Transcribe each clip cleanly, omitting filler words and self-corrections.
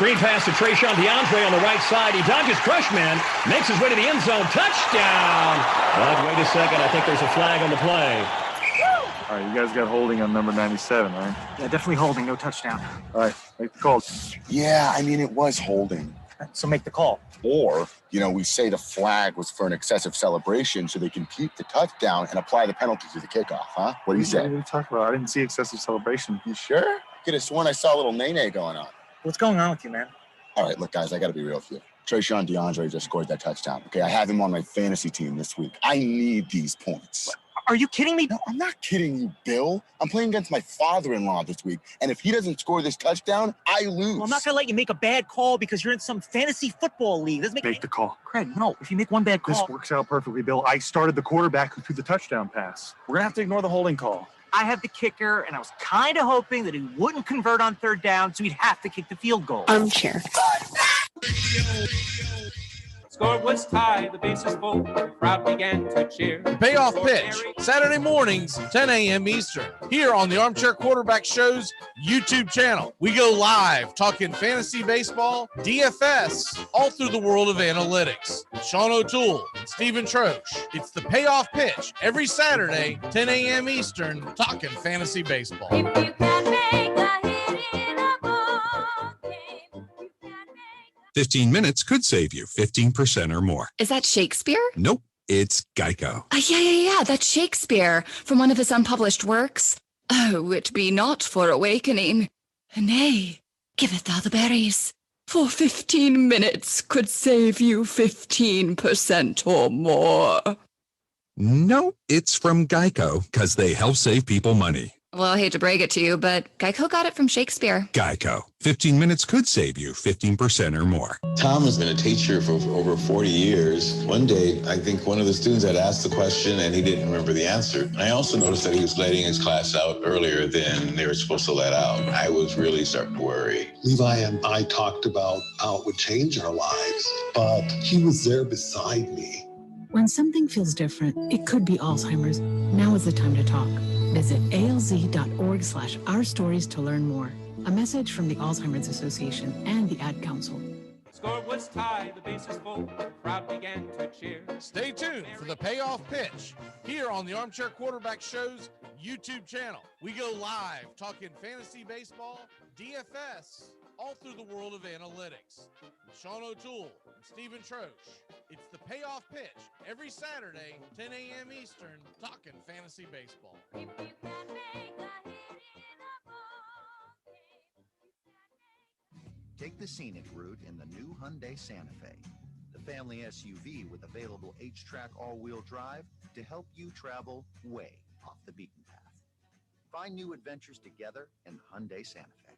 Screen pass to Trayshawn DeAndre on the right side. He dodges Crushman, makes his way to the end zone. Touchdown! But wait a second. I think there's a flag on the play. All right, you guys got holding on number 97, right? Yeah, definitely holding. No touchdown. All right, make the call. Yeah, I mean, it was holding. So make the call. Or, we say the flag was for an excessive celebration so they can keep the touchdown and apply the penalty to the kickoff, huh? What do you say? What are you talking about? I didn't see excessive celebration. You sure? Could have sworn I saw a little nay-nay going on. What's going on with you, man? All right, look, guys, I got to be real with you. Trayshawn DeAndre just scored that touchdown. Okay, I have him on my fantasy team this week. I need these points. What? Are you kidding me? No, I'm not kidding you, Bill. I'm playing against my father-in-law this week, and if he doesn't score this touchdown, I lose. Well, I'm not going to let you make a bad call because you're in some fantasy football league. Make the call. Craig, no. If you make one bad call... This works out perfectly, Bill. I started the quarterback who threw the touchdown pass. We're going to have to ignore the holding call. I have the kicker, and I was kind of hoping that he wouldn't convert on third down, so he'd have to kick the field goal. Armchair. Score was tied, the bases full, the crowd began to cheer. Payoff pitch, Saturday mornings, 10 a.m. Eastern, here on the Armchair Quarterback Show's YouTube channel. We go live talking fantasy baseball, DFS, all through the world of analytics. Sean O'Toole and Stephen Troche. It's the Payoff pitch every Saturday, 10 a.m. Eastern, talking fantasy baseball. If you can make a hit in a ball game, you can make 15 minutes could save you 15% or more. Is that Shakespeare? Nope, it's Geico. Yeah, that's Shakespeare from one of his unpublished works. Oh, it be not for awakening. Nay, giveth thou the berries. For 15 minutes could save you 15% or more. No, it's from Geico, because they help save people money. Well, I hate to break it to you, but Geico got it from Shakespeare. Geico. 15 minutes could save you 15% or more. Tom has been a teacher for over 40 years. One day, I think one of the students had asked the question and he didn't remember the answer. And I also noticed that he was letting his class out earlier than they were supposed to let out. I was really starting to worry. Levi and I talked about how it would change our lives, but he was there beside me. When something feels different, it could be Alzheimer's. Now is the time to talk. Visit alz.org/ourstories to learn more. A message from the Alzheimer's Association and the Ad Council. Score was tied, the bases full, the crowd began to cheer. Stay tuned for the Payoff pitch here on the Armchair Quarterback Show's YouTube channel. We go live talking fantasy baseball, DFS, all through the world of analytics. Sean O'Toole and Stephen Troche. It's the Payoff pitch every Saturday, 10 a.m. Eastern, talking fantasy baseball. if you can make a hit in a ball game, you can make Take the scenic route in the new Hyundai Santa Fe, the family SUV with available H-Track all-wheel drive to help you travel way off the beaten path. Find new adventures together in the Hyundai Santa Fe.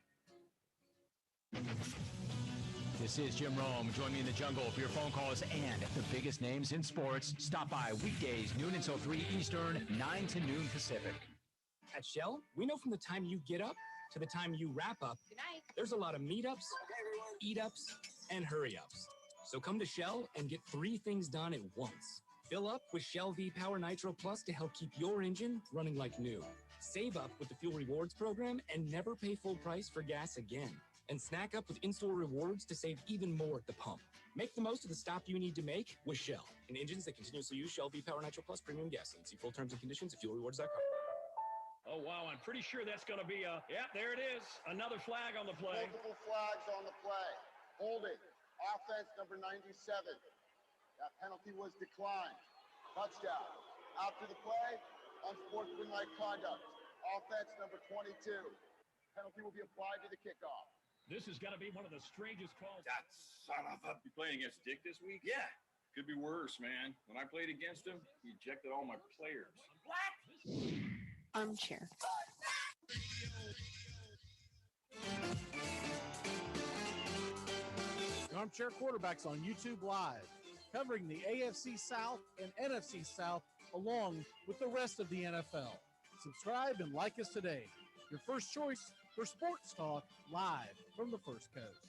This is Jim Rome. Join me in the jungle for your phone calls and the biggest names in sports. Stop by weekdays, noon until 3 Eastern, 9 to noon Pacific. At Shell, we know from the time you get up to the time you wrap up, there's a lot of meetups, eat-ups, and hurry-ups. So come to Shell and get 3 things done at once. Fill up with Shell V-Power Nitro Plus to help keep your engine running like new. Save up with the Fuel Rewards program and never pay full price for gas again. And snack up with in-store rewards to save even more at the pump. Make the most of the stop you need to make with Shell. And engines that continuously use Shell V-Power Nitro Plus premium gasoline. See full terms and conditions at fuelrewards.com. Oh, wow, I'm pretty sure that's going to be there it is. Another flag on the play. Multiple flags on the play. Holding. Offense number 97. That penalty was declined. Touchdown. After the play, unsportsmanlike conduct. Offense number 22. Penalty will be applied to the kickoff. This is going to be one of the strangest calls. That son of a... You playing against Dick this week? Yeah. Could be worse, man. When I played against him, he ejected all my players. What? Armchair. The Armchair Quarterbacks on YouTube Live, covering the AFC South and NFC South along with the rest of the NFL. Subscribe and like us today. Your first choice for sports talk live from the First Coast.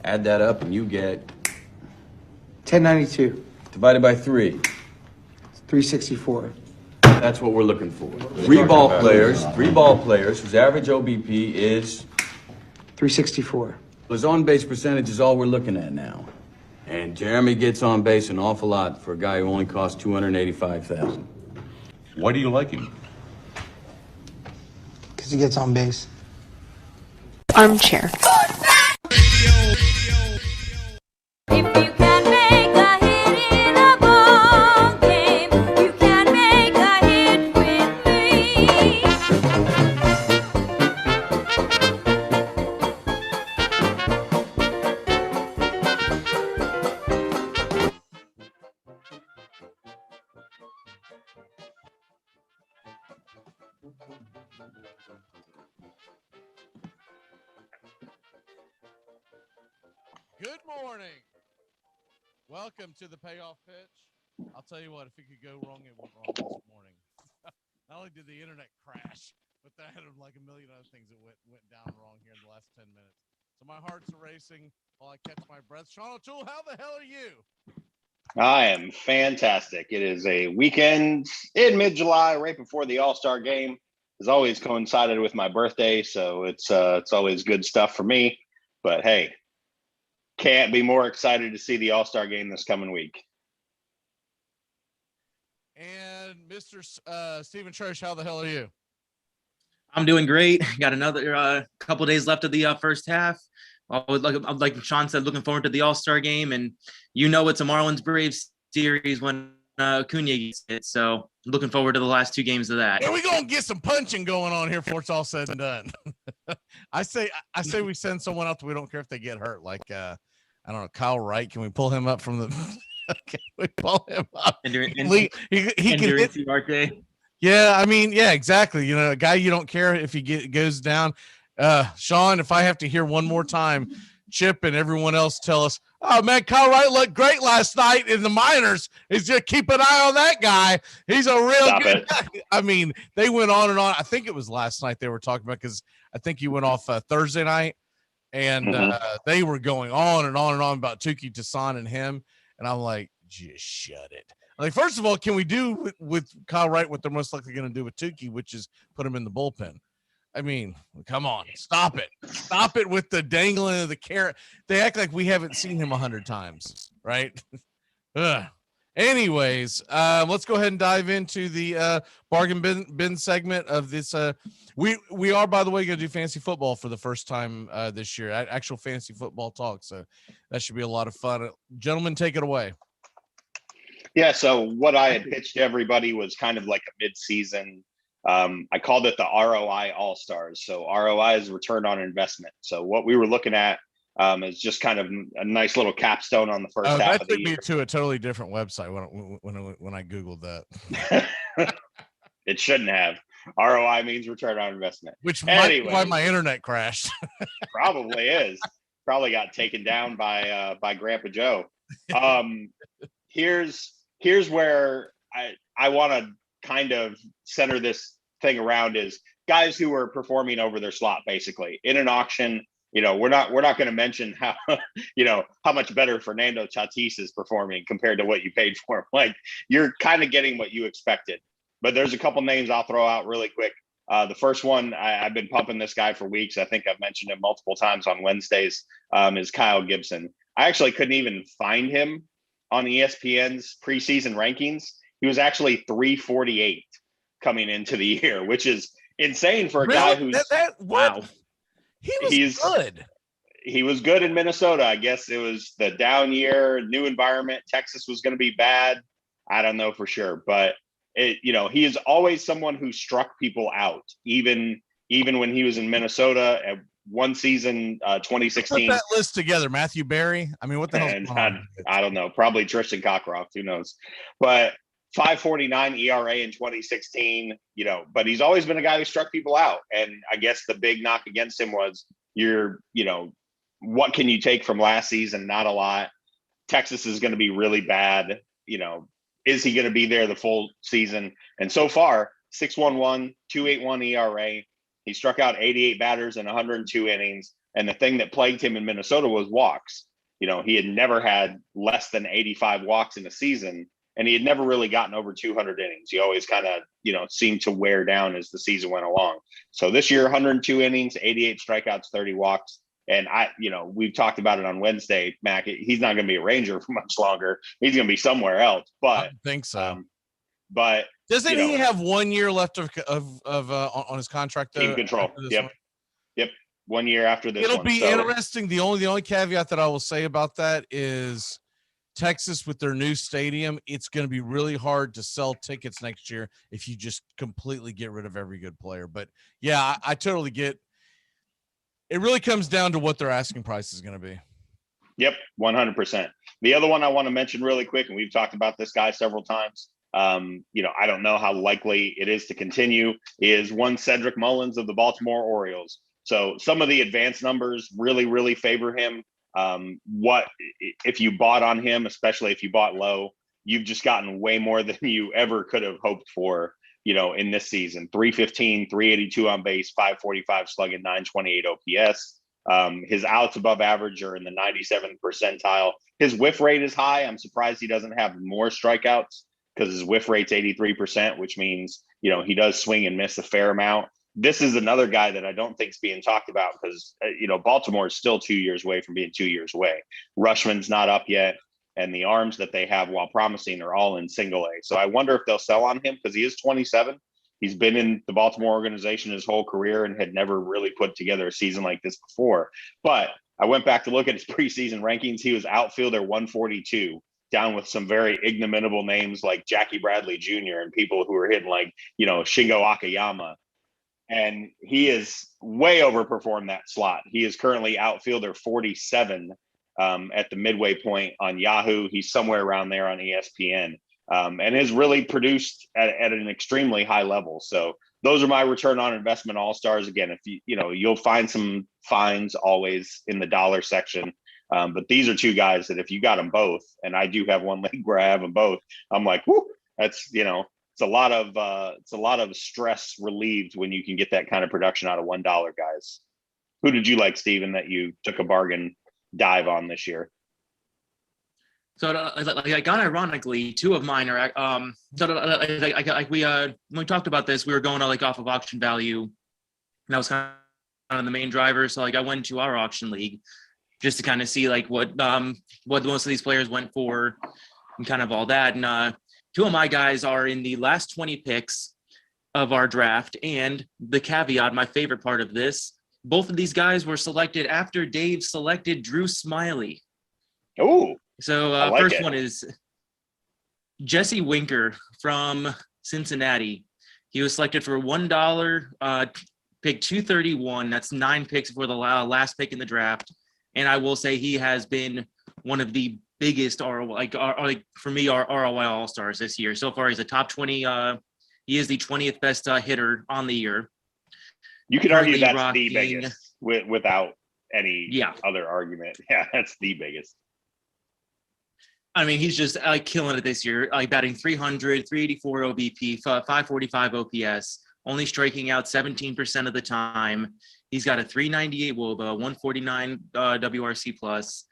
Add that up and you get 1092. divided by 3. 364. That's what we're looking for. Three ball players whose average OBP is 364. His on-base percentage is all we're looking at now. And Jeremy gets on base an awful lot for a guy who only costs $285,000. Why do you like him? Because he gets on base. Armchair. Good morning. Welcome to the Payoff pitch. I'll tell you what, if it could go wrong, it went wrong this morning. Not only did the internet crash, but I had like a million other things that went down wrong here in the last 10 minutes. So my heart's racing while I catch my breath. Sean O'Toole, how the hell are you? I am fantastic. It is a weekend in mid-July, right before the All-Star game. As always, coincided with my birthday, so it's always good stuff for me. But hey, can't be more excited to see the All-Star game this coming week. And Mr. Stephen Trosh, how the hell are you? I'm doing great. Got another couple days left of the first half. Like Sean said, looking forward to the All-Star game, and it's a Marlins-Braves series when Acuna gets it. So looking forward to the last two games of that. Yeah, we're gonna get some punching going on here before it's all said and done. I say we send someone out that we don't care if they get hurt. Like I don't know, Kyle Wright. Can we pull him up from the? Can we pull him up? He can hit. Yeah, I mean, yeah, exactly. A guy you don't care if he goes down. Sean, if I have to hear one more time, Chip and everyone else tell us, oh man, Kyle Wright looked great last night in the minors. Is just keep an eye on that guy. He's a real good guy. I mean, they went on and on. I think it was last night they were talking about, because I think he went off Thursday night, and they were going on and on and on about Tuki Toussaint and him. And I'm like, just shut it. Like, first of all, can we do with Kyle Wright what they're most likely going to do with Tuki, which is put him in the bullpen? I mean, come on, stop it. Stop it with the dangling of the carrot. They act like we haven't seen him 100 times, right? Anyways, let's go ahead and dive into the bargain bin segment of this. We are, by the way, going to do fantasy football for the first time this year, actual fantasy football talk. So that should be a lot of fun. Gentlemen, take it away. Yeah, so what I had pitched to everybody was kind of like a mid-season. I called it the ROI All-Stars. So ROI is return on investment. So what we were looking at is just kind of a nice little capstone on the first half of the year. That took me to a totally different website when I Googled that. It shouldn't have. ROI means return on investment. Which might be why my internet crashed. Probably is. Probably got taken down by Grandpa Joe. Here's where I want to kind of center this thing around is guys who are performing over their slot, basically in an auction. We're not going to mention how how much better Fernando Tatis is performing compared to what you paid for him. Like, you're kind of getting what you expected. But there's a couple names I'll throw out really quick. The first one, I've been pumping this guy for weeks. I think I've mentioned him multiple times on Wednesdays, is Kyle Gibson. I actually couldn't even find him on ESPN's preseason rankings. He was actually 348 coming into the year, which is insane for a guy who's wow. He's good. He was good in Minnesota. I guess it was the down year, new environment. Texas was going to be bad. I don't know for sure, but he is always someone who struck people out, even when he was in Minnesota at one season, 2016. Put that list together, Matthew Berry. I mean, what the hell? I don't know. Probably Tristan Cockcroft. Who knows? But 5.49 ERA in 2016. But he's always been a guy who struck people out. And I guess the big knock against him was what can you take from last season? Not a lot. Texas is going to be really bad. Is he going to be there the full season? And so far, 6.11, 2.81 ERA. He struck out 88 batters in 102 innings And the thing that plagued him in Minnesota was walks. He had never had less than 85 walks in a season, and he had never really gotten over 200 innings. He always kind of, seemed to wear down as the season went along. So this year, 102 innings, 88 strikeouts, 30 walks. And we've talked about it on Wednesday, Mac. He's not going to be a Ranger for much longer. He's going to be somewhere else. But I think so. But doesn't he have 1 year left of on his contract? Team control. Yep. 1 year after this. It'll be interesting. The only caveat that I will say about that is Texas with their new stadium. It's going to be really hard to sell tickets next year if you just completely get rid of every good player. But yeah, I totally get. It really comes down to what their asking price is going to be. Yep, 100%. The other one I want to mention really quick, and we've talked about this guy several times. I don't know how likely it is to continue, is one Cedric Mullins of the Baltimore Orioles. So some of the advanced numbers really, really favor him. If you bought on him, especially if you bought low, you've just gotten way more than you ever could have hoped for, in this season. 315, 382 on base, 545 slugging, 928 OPS. His outs above average are in the 97th percentile. His whiff rate is high. I'm surprised he doesn't have more strikeouts because his whiff rate's 83%, which means, he does swing and miss a fair amount. This is another guy that I don't think is being talked about because, Baltimore is still 2 years away from being 2 years away. Rushman's not up yet, and the arms that they have, while promising, are all in single A. So I wonder if they'll sell on him because he is 27. He's been in the Baltimore organization his whole career and had never really put together a season like this before. But I went back to look at his preseason rankings. He was outfielder 142, down with some very ignominiable names like Jackie Bradley Jr. and people who were hitting like, Shingo Akiyama. And he is way overperformed that slot. He is currently outfielder 47 at the midway point on Yahoo. He's somewhere around there on ESPN, and has really produced at an extremely high level. So those are my return on investment all-stars. Again, if you'll find some finds always in the dollar section. But these are two guys that if you got them both, and I do have one league where I have them both, I'm like, whoo, that's, it's a lot of stress relieved when you can get that kind of production out of $1 guys. Who did you like, Steven, that you took a bargain dive on this year? So, ironically, two of mine are. When we talked about this, we were going off of auction value, and that was kind of the main driver. So, I went to our auction league just to kind of see what most of these players went for, and kind of all that. And two of my guys are in the last 20 picks of our draft. And the caveat, my favorite part of this, both of these guys were selected after Dave selected Drew Smiley. Oh, so first one is Jesse Winker from Cincinnati. He was selected for $1, pick 231. That's 9 picks for the last pick in the draft. And I will say he has been one of the biggest ROI, for me, our ROI all-stars this year. So far, he's a top 20. He is the 20th best hitter on the year. You could argue that's the biggest without any other argument. Yeah, that's the biggest. I mean, he's just killing it this year, batting 300, 384 OBP, 545 OPS, only striking out 17% of the time. He's got a 398 WOBA, 149 WRC plus.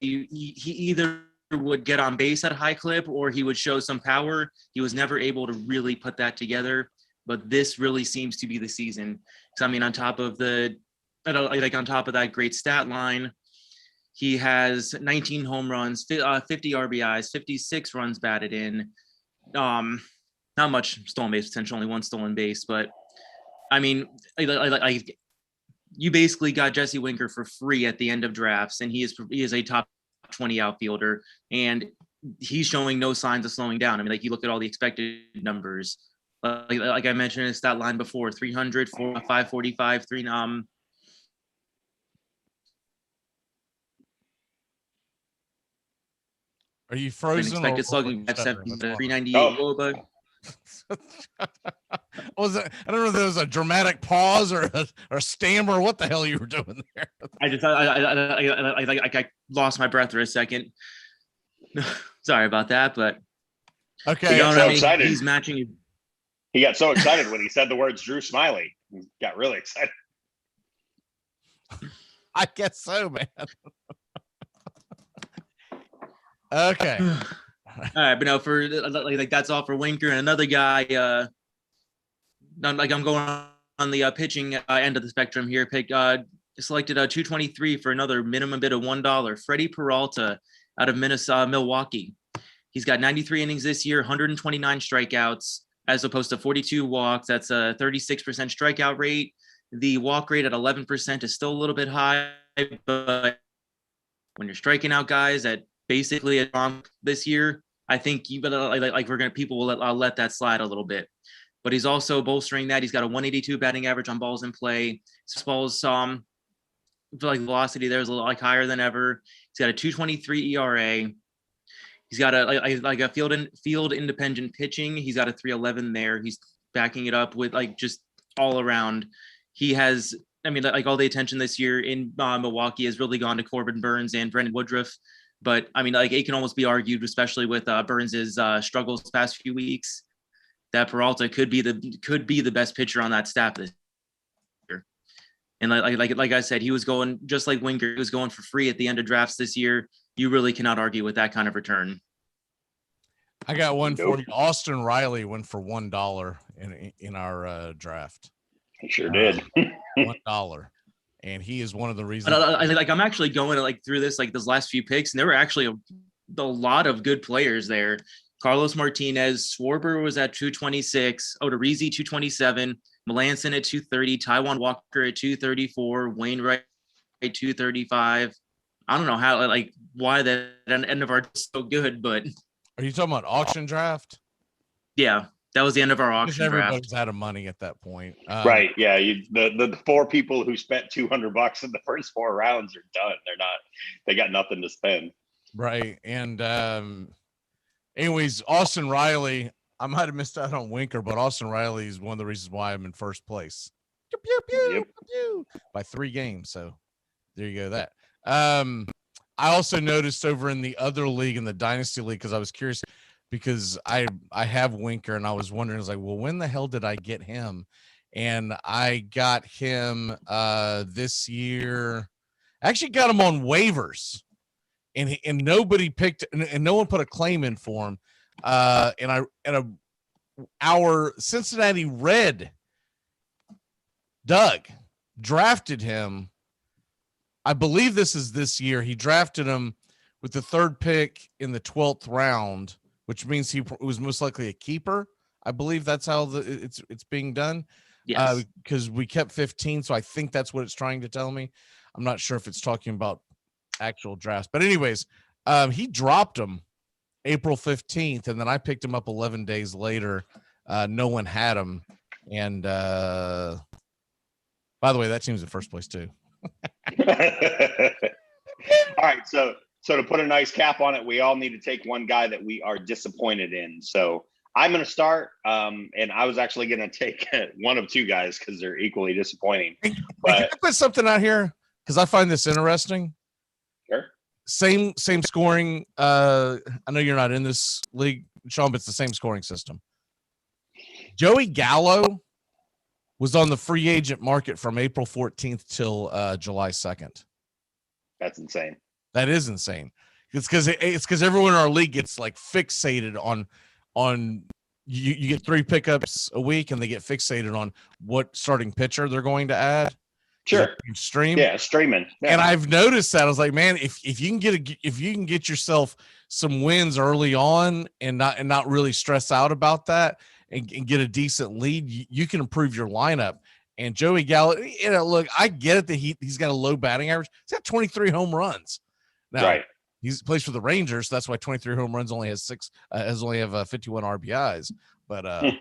He either would get on base at a high clip or he would show some power. He was never able to really put that together, but this really seems to be the season. So, I mean, on top of that great stat line, he has 19 home runs, 50 RBIs, 56 runs batted in. Not much stolen base potential, only one stolen base, but I mean, you basically got Jesse Winker for free at the end of drafts, and he is a top 20 outfielder, and he's showing no signs of slowing down. I mean, you look at all the expected numbers, like I mentioned in his stat line before, 300, 545, Are you frozen? Expected slugging, 398 WOBA. Was it? I don't know if there was a dramatic pause or a stammer. What the hell you were doing there? I lost my breath for a second. Sorry about that, but okay. So excited. He's matching. He got so excited when he said the words Drew Smiley. He got really excited. I guess so, man. Okay. All right, but no, for like that's all for Winker. And another guy, I'm going on the pitching end of the spectrum here. Selected 223 for another minimum bid of $1. Freddie Peralta out of Milwaukee. He's got 93 innings this year, 129 strikeouts, as opposed to 42 walks. That's a 36% strikeout rate. The walk rate at 11% is still a little bit high, but when you're striking out guys at basically a bump this year, I think you better people will let that slide a little bit. But he's also bolstering that. He's got a 182 batting average on balls in play. His balls, velocity there is a little higher than ever. He's got a 2.23 ERA. He's got a field independent pitching. He's got a 3.11 there. He's backing it up with just all around. He has, all the attention this year in Milwaukee has really gone to Corbin Burns and Brendan Woodruff. But it can almost be argued, especially with Burns's struggles the past few weeks, that Peralta could be the best pitcher on that staff this year. And like I said, he was going just like Winker. He was going for free at the end of drafts this year. You really cannot argue with that kind of return. I got one for you. Austin Riley went for $1 in our draft. He sure did. $1. And he is one of the reasons. I'm actually going through this last few picks, and there were actually a lot of good players there. Carlos Martinez, Schwarber was at 226, Odorizzi 227, Melanson at 230, Taijuan Walker at 234, Wainwright at 235. I don't know how why that end of our so good, but are you talking about auction draft? Yeah. That was the end of our auction everybody's draft. out of money at that point. Right. Yeah. The four people who spent $200 in the first 4 rounds are done. They got nothing to spend. Right. And anyways, Austin Riley, I might have missed out on Winker, but Austin Riley is one of the reasons why I'm in first place. Pew, pew, pew, Yep. pew, by 3 games. So there you go. That. I also noticed over in the other league, in the Dynasty League, because I was curious, because I have Winker, and I was wondering, well, when the hell did I get him? And I got him this yeour actually got him on waivers, and nobody picked, and no one put a claim in for him. Our Cincinnati Red Doug drafted him. I believe this year. He drafted him with the 3rd pick in the 12th round, which means he was most likely a keeper. I believe that's how it's being done. Yes. Because we kept 15, so I think that's what it's trying to tell me. I'm not sure if it's talking about actual drafts. But anyways, he dropped him April 15th, and then I picked him up 11 days later. No one had him. And by the way, that team's in first place too. All right. So to put a nice cap on it, we all need to take one guy that we are disappointed in. So I'm going to start, and I was actually going to take one of 2 guys because they're equally disappointing. But can I put something out here because I find this interesting? Sure. Same scoring. I know you're not in this league, Sean, but it's the same scoring system. Joey Gallo was on the free agent market from April 14th till July 2nd. That's insane. That is insane. It's because everyone in our league gets fixated on you get 3 pickups a week, and they get fixated on what starting pitcher they're going to add. Sure. Stream. Yeah, streaming. Yeah. And I've noticed that. I was like, man, if you can get yourself some wins early on and not really stress out about that and get a decent lead, you can improve your lineup. And Joey Gallo, look, I get it that he's got a low batting average. He's got 23 home runs. Now, right. He plays for the Rangers, so that's why 23 home runs only has 51 RBIs. But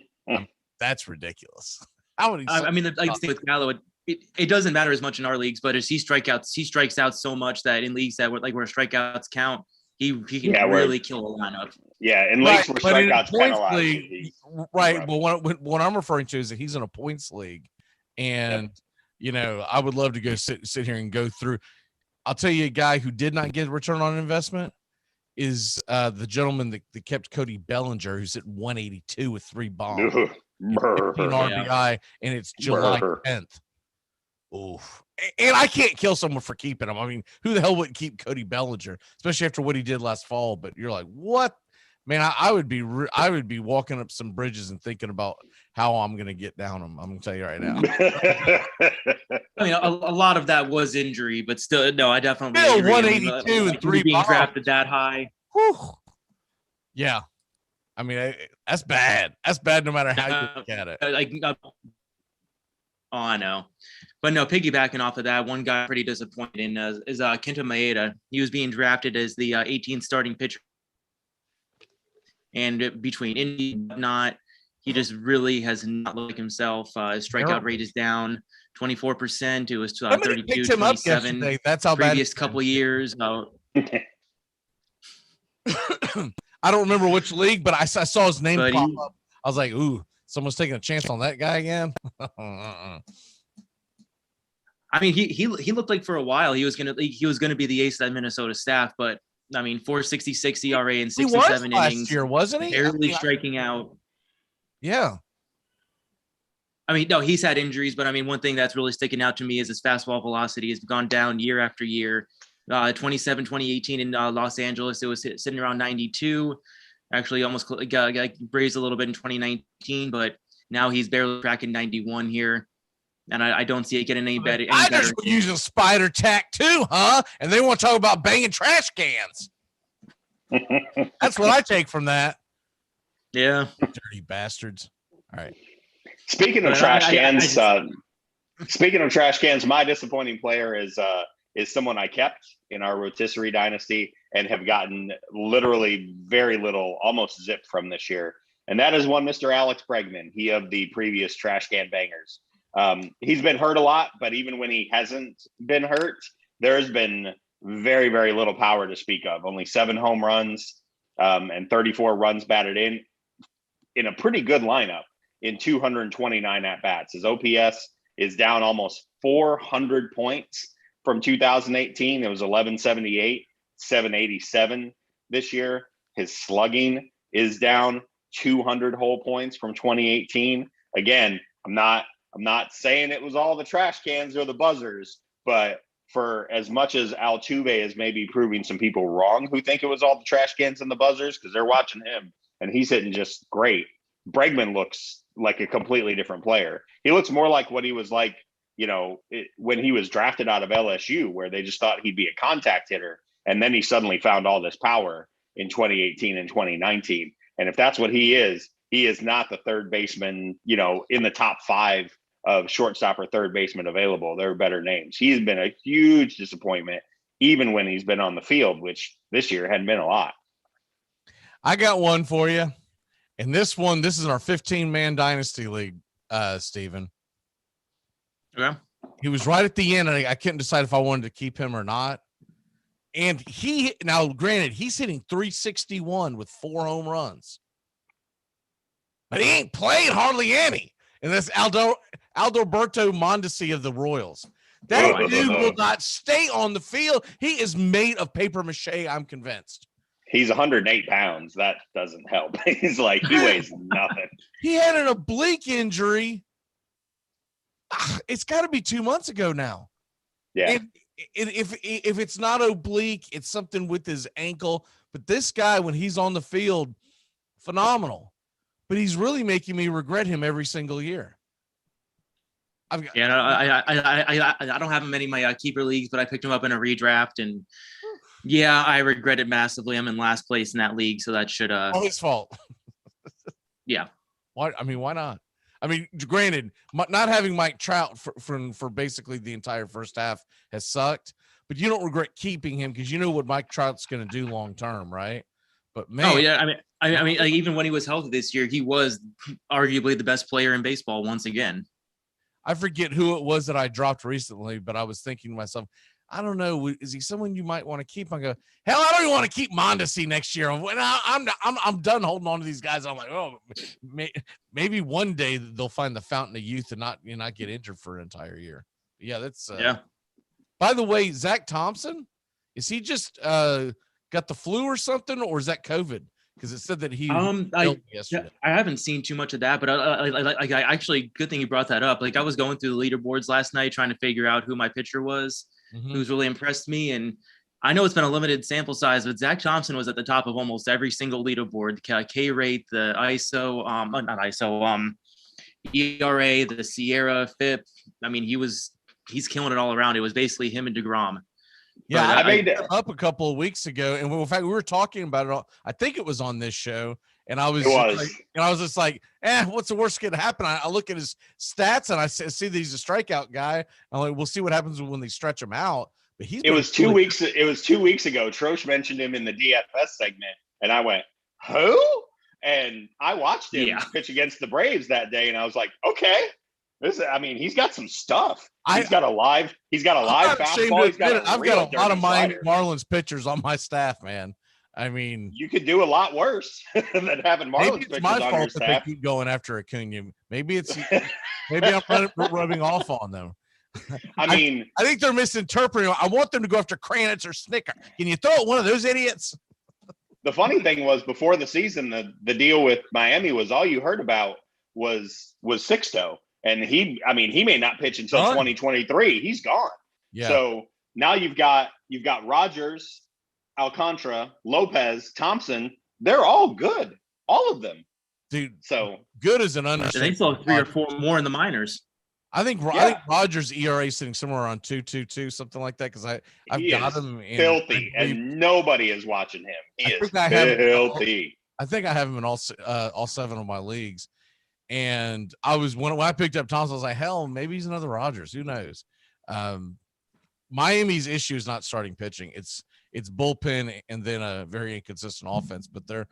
that's ridiculous. With Gallo, it doesn't matter as much in our leagues, but as he strikes out so much that in leagues that where strikeouts count, he can really kill a lineup. Yeah, in leagues where strikeouts penalize. Right. Well, what I'm referring to is that he's in a points league, and I would love to go sit here and go through. I'll tell you a guy who did not get a return on investment is the gentleman that kept Cody Bellinger, who's at 182 with 3 bombs. 15 RBI, and it's July 10th. Oof. And I can't kill someone for keeping him. I mean, who the hell wouldn't keep Cody Bellinger, especially after what he did last fall? But you're like, what? Man, I would be walking up some bridges and thinking about how I'm going to get down them. I'm going to tell you right now. I mean, a lot of that was injury, but still, no, I definitely Still agree. 182 and 3 being bombs. drafted that high. Whew. Yeah. I mean, that's bad. That's bad no matter how you look at it. Oh, I know. But no, piggybacking off of that, one guy pretty disappointed in is Kenta Maeda. He was being drafted as the 18th starting pitcher. And between Indy and whatnot, he just really has not looked like himself. His strikeout rate is down 24%. It was 32, 27. That's how previous bad couple years. I don't remember which league, but I saw his name pop up. I was like, ooh, someone's taking a chance on that guy again. I mean, he looked like for a while he was gonna be the ace of that Minnesota staff, but I mean, 4.66 ERA in 67 innings last year, wasn't he? Barely striking out. Yeah. I mean, no, he's had injuries, but I mean, one thing that's really sticking out to me is his fastball velocity has gone down year after year. 2018 in Los Angeles, it was sitting around 92. Actually, almost got grazed a little bit in 2019, but now he's barely tracking 91 here. And I don't see it getting any better. I just were using spider tack too, huh? And they want to talk about banging trash cans. That's what I take from that. Yeah. Dirty bastards. All right. Speaking of trash cans, my disappointing player is someone I kept in our rotisserie dynasty and have gotten literally very little, almost zip from this year. And that is one Mr. Alex Bregman, he of the previous trash can bangers. He's been hurt a lot, but even when he hasn't been hurt, there's been very, very little power to speak of. Only 7 home runs and 34 runs batted in a pretty good lineup in 229 at-bats. His OPS is down almost 400 points from 2018. It was 1178, 787 this year. His slugging is down 200 whole points from 2018. Again, I'm not saying it was all the trash cans or the buzzers, but for as much as Altuve is maybe proving some people wrong who think it was all the trash cans and the buzzers because they're watching him and he's hitting just great, Bregman looks like a completely different player. He looks more like what he was like, when he was drafted out of LSU, where they just thought he'd be a contact hitter. And then he suddenly found all this power in 2018 and 2019. And if that's what he is not the third baseman, in the top 5 of shortstop or third baseman available. There are better names. He's been a huge disappointment, even when he's been on the field, which this year hadn't been a lot. I got one for you. And this is our 15-man dynasty league, Steven. Yeah. He was right at the end, and I couldn't decide if I wanted to keep him or not. And now granted, he's hitting 361 with 4 home runs. But he ain't played hardly any. And that's Alberto Mondesi of the Royals. That dude will not stay on the field. He is made of paper mache, I'm convinced. He's 108 pounds. That doesn't help. He weighs nothing. He had an oblique injury. It's got to be 2 months ago now. Yeah. If it's not oblique, it's something with his ankle. But this guy, when he's on the field, phenomenal. But he's really making me regret him every single year. I don't have him in my keeper leagues, but I picked him up in a redraft, and yeah, I regret it massively. I'm in last place in that league, so that should all his fault. Yeah. Why not? I mean, granted, not having Mike Trout for basically the entire first half has sucked, but you don't regret keeping him because you know what Mike Trout's going to do long term, right? But man, oh yeah, I mean, like, even when he was healthy this year, he was arguably the best player in baseball once again. I forget who it was that I dropped recently, but I was thinking to myself, I don't know, is he someone you might want to keep? I go, hell, I don't even want to keep Mondesi next year. When I'm done holding on to these guys. I'm like, oh, maybe one day they'll find the fountain of youth and not get injured for an entire year. But yeah, that's yeah. By the way, Zach Thompson, is he just got the flu or something, or is that COVID? Because it said that he yesterday. I haven't seen too much of that, but I actually, good thing you brought that up. Like I was going through the leaderboards last night trying to figure out who my pitcher was, who's really impressed me. And I know it's been a limited sample size, but Zach Thompson was at the top of almost every single leaderboard, K rate, the ISO, not ISO, ERA, the Sierra, FIP. I mean, he's killing it all around. It was basically him and DeGrom. Yeah, But I made it up a couple of weeks ago, and in fact, we were talking about it. I think it was on this show, and I was just like, what's the worst that could happen? I look at his stats, and I see that he's a strikeout guy. I'm like, we'll see what happens when they stretch him out. But it was 2 weeks. It was 2 weeks ago. Trosh mentioned him in the DFS segment, and I went, who? And I watched him pitch against the Braves that day, and I was like, okay. He's got some stuff. He's got a live fastball. I've got a lot of Marlins pitchers on my staff, man. I mean, you could do a lot worse than having Marlins pitchers on your staff. They keep going after Acuna. Maybe I'm rubbing off on them. I think they're misinterpreting. I want them to go after Kranitz or Snicker. Can you throw at one of those idiots? The funny thing was, before the season, the deal with Miami was all you heard about was Sixto. And he may not pitch until 2023. He's gone. Yeah. So now you've got Rogers, Alcantara, Lopez, Thompson. They're all good. All of them. Dude. So good is an understatement. They still have 3 or 4 more in the minors. I think Rogers' ERA is sitting somewhere around 2.22, something like that. Because I've got him in filthy, and nobody is watching him. He is filthy. I think I have him in all 7 of my leagues. And I was when I picked up Thompson, I was like, hell, maybe he's another Rogers. Who knows? Miami's issue is not starting pitching. It's bullpen and then a very inconsistent offense. But their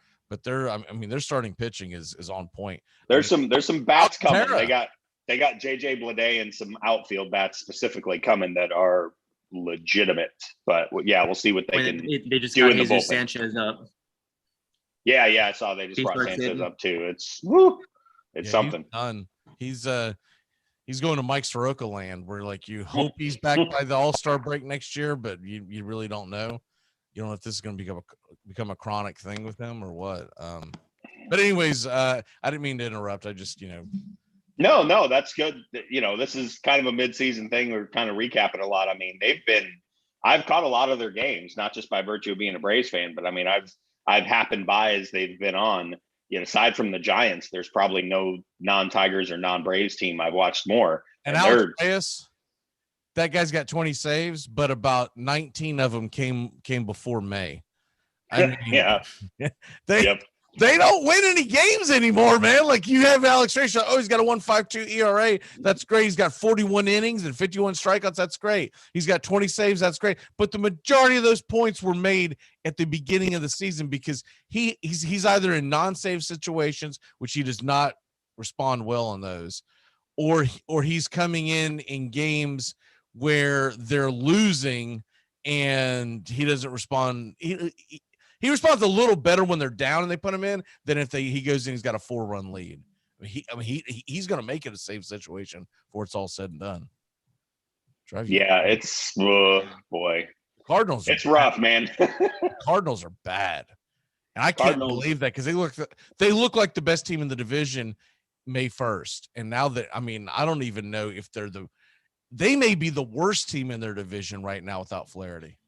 starting pitching is on point. There's some bats coming. They got JJ Bleday and some outfield bats specifically coming that are legitimate. But yeah, we'll see what they can. They just do got in the Jesus bullpen. Sanchez up. Yeah, I saw they just brought Sanchez up too. It's woo. It's something. He's done. He's going to Mike Soroka land, where like you hope he's back by the All-Star break next year, but you really don't know. You don't know if this is going to become a chronic thing with him or what. But anyways, I didn't mean to interrupt. I just No, that's good. This is kind of a mid-season thing. We're kind of recapping a lot. I mean, I've caught a lot of their games, not just by virtue of being a Braves fan, but I mean, I've happened by as they've been on. Aside from the Giants, there's probably no non-Tigers or non-Braves team I've watched more. And Alex Reyes, that guy's got 20 saves, but about 19 of them came before May. They don't win any games anymore, man. Like you have Alex Reyes. Oh, he's got a 1.52 ERA. That's great. He's got 41 innings and 51 strikeouts. That's great. He's got 20 saves. That's great. But the majority of those points were made at the beginning of the season because he's either in non-save situations, which he does not respond well on those, or he's coming in games where they're losing and he doesn't respond. He responds a little better when they're down and they put him in than if he goes in. He's got a 4-run lead. He's going to make it a safe situation before it's all said and done. It's boy. Cardinals. It's rough, man. Cardinals are bad, and I can't believe that because they look like the best team in the division May 1st, and now that I don't even know if they may be the worst team in their division right now without Flaherty.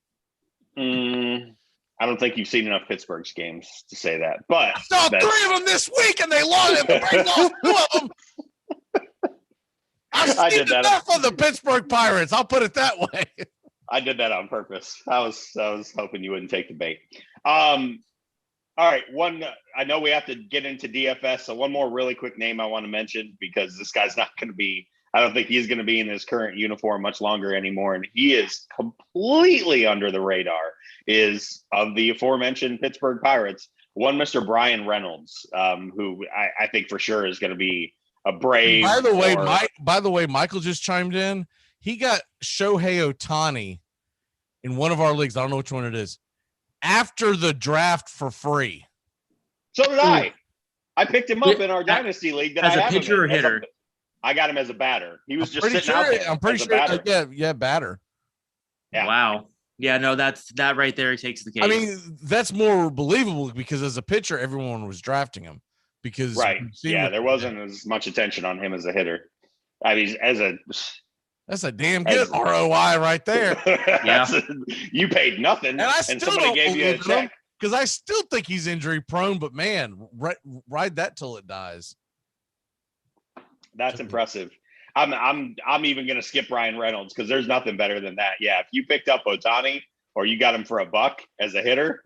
I don't think you've seen enough Pittsburgh's games to say that, but I saw 3 of them this week, and they lost. The Braves lost 2 of them. I've seen enough of the Pittsburgh Pirates. I'll put it that way. I did that on purpose. I was hoping you wouldn't take the bait. All right, I know we have to get into DFS, so one more really quick name I want to mention because this guy's not going to be. I don't think he's going to be in his current uniform much longer anymore, and he is completely under the radar. Is of the aforementioned Pittsburgh Pirates, one Mr. Brian Reynolds, who I think for sure is going to be a Brave. By the way, Michael just chimed in. He got Shohei Ohtani in one of our leagues. I don't know which one it is. After the draft for free. So did I. I picked him up in our dynasty league. As a pitcher or hitter? I got him as a batter. He was just sitting out there. I'm pretty sure. Yeah, batter. Yeah. Wow. Yeah, no, that right there takes the case. I mean, that's more believable because as a pitcher, everyone was drafting him because Right. we've seen Yeah, what there he wasn't did. as much attention on him as a hitter. I mean, That's a damn good ROI right there. You paid nothing, And I still somebody don't gave you a believe in him check. because I still think he's injury prone. But man, ride that till it dies. That's impressive. I'm even going to skip Ryan Reynolds because there's nothing better than that. Yeah, if you picked up Ohtani or you got him for $1 as a hitter,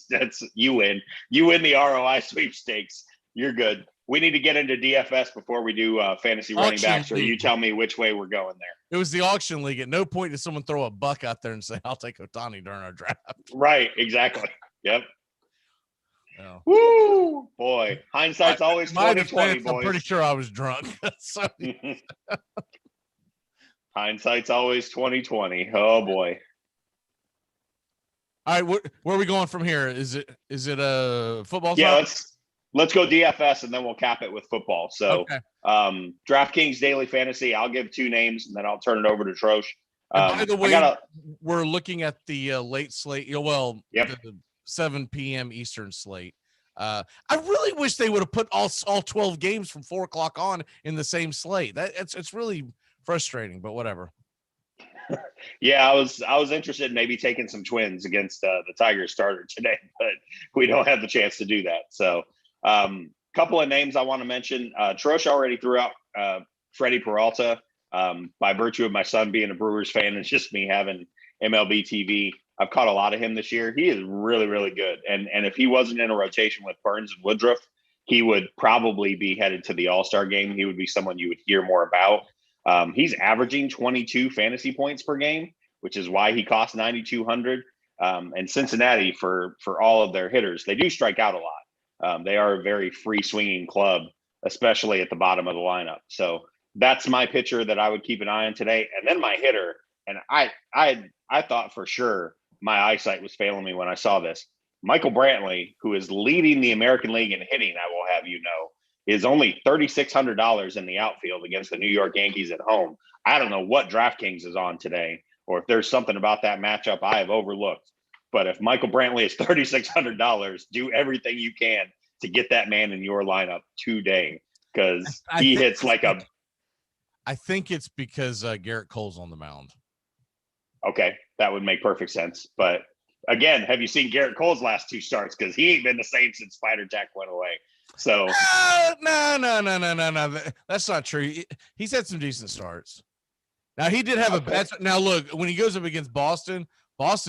that's you win. You win the ROI sweepstakes. You're good. We need to get into DFS before we do fantasy running backs, or you tell me which way we're going there. It was the auction league. At no point did someone throw $1 out there and say, "I'll take Ohtani during our draft." Right. Exactly. Yep. Oh. Woo, boy! Hindsight's always 20/20, boys. I'm pretty sure I was drunk. So. Hindsight's always 20/20. Oh boy! All right, where are we going from here? Is it a football? Yeah, let's go DFS and then we'll cap it with football. So, okay. DraftKings Daily Fantasy. I'll give 2 names and then I'll turn it over to Trosh. By the way, we're looking at the late slate. The 7 p.m. Eastern slate. I really wish they would have put all 12 games from 4:00 on in the same slate. It's really frustrating, but whatever. Yeah, I was interested in maybe taking some Twins against the Tigers starter today, but we don't have the chance to do that. So, couple of names I want to mention. Trosh already threw out Freddie Peralta. By virtue of my son being a Brewers fan and just me having MLB TV, I've caught a lot of him this year. He is really, really good. And if he wasn't in a rotation with Burns and Woodruff, he would probably be headed to the All-Star game. He would be someone you would hear more about. He's averaging 22 fantasy points per game, which is why he costs 9,200. And Cincinnati, for all of their hitters, they do strike out a lot. They are a very free swinging club, especially at the bottom of the lineup. So that's my pitcher that I would keep an eye on today. And then my hitter, and I thought for sure my eyesight was failing me when I saw this. Michael Brantley, who is leading the American League in hitting, I will have you know, is only $3,600 in the outfield against the New York Yankees at home. I don't know what DraftKings is on today, or if there's something about that matchup I have overlooked. But if Michael Brantley is $3,600, do everything you can to get that man in your lineup today, because he hits like a. I think it's because Garrett Cole's on the mound. Okay, that would make perfect sense. But again, have you seen Garrett Cole's last 2 starts? Because he ain't been the same since Spider Tack went away. So no. That's not true. He's had some decent starts. Now he did have a bad. Now look, when he goes up against Boston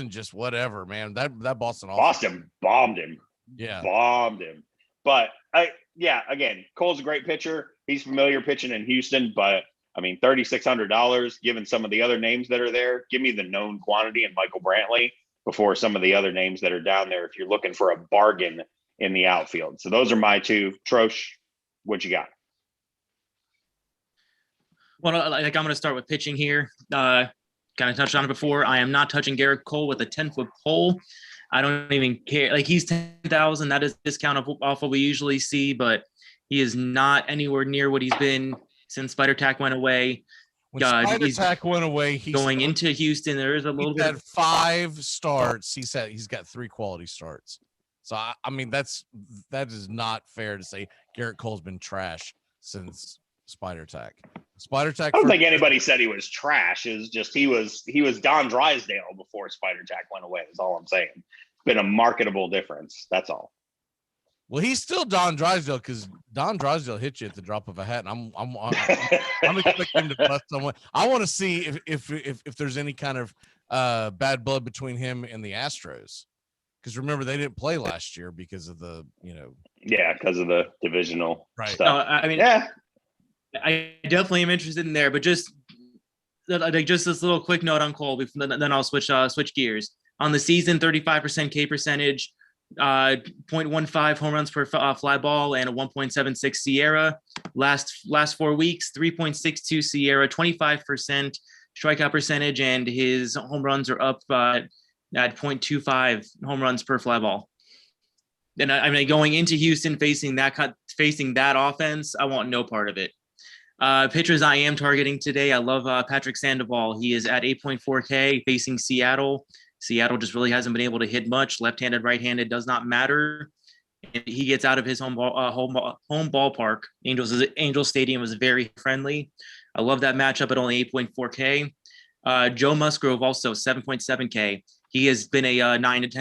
just whatever, man. That Boston bombed him. Yeah, bombed him. But again, Cole's a great pitcher. He's familiar pitching in Houston, but I mean, $3,600, given some of the other names that are there, give me the known quantity and Michael Brantley before some of the other names that are down there if you're looking for a bargain in the outfield. So those are my 2. Trosh, what you got? Well, I'm going to start with pitching here. Kind of touched on it before. I am not touching Garrett Cole with a 10-foot pole. I don't even care. Like, he's 10,000. That is discount off what we usually see, but he is not anywhere near what he's been since Spider Tack went away. When Spider Tack went away, he's going into Houston. There is a little bit. Had 5 starts. He said he's got 3 quality starts. So I mean, that is not fair to say Garrett Cole's been trash since Spider Tack. I don't think anybody said he was trash. Is just he was Don Drysdale before Spider Tack went away. Is all I'm saying. It's been a marketable difference. That's all. Well, he's still Don Drysdale because Don Drysdale hit you at the drop of a hat, and I'm expecting him to bust someone. I want to see if there's any kind of bad blood between him and the Astros, because remember they didn't play last year because of the because of the divisional stuff. No, I mean, I definitely am interested in there, but just this little quick note on Cole. Then I'll switch gears. On the season, 35% K percentage. 0.15 home runs per fly ball and a 1.76 Sierra. Last 4 weeks, 3.62 Sierra, 25% strikeout percentage, and his home runs are up at 0.25 home runs per fly ball. And I mean, going into Houston facing that offense, I want no part of it. Pitchers I am targeting today, I love Patrick Sandoval. He is at 8.4K facing Seattle. Seattle just really hasn't been able to hit much. Left-handed, right-handed does not matter. And he gets out of his home ballpark. Angels Stadium is very friendly. I love that matchup at only 8.4K. Joe Musgrove also 7.7K. He has been a $9,000 to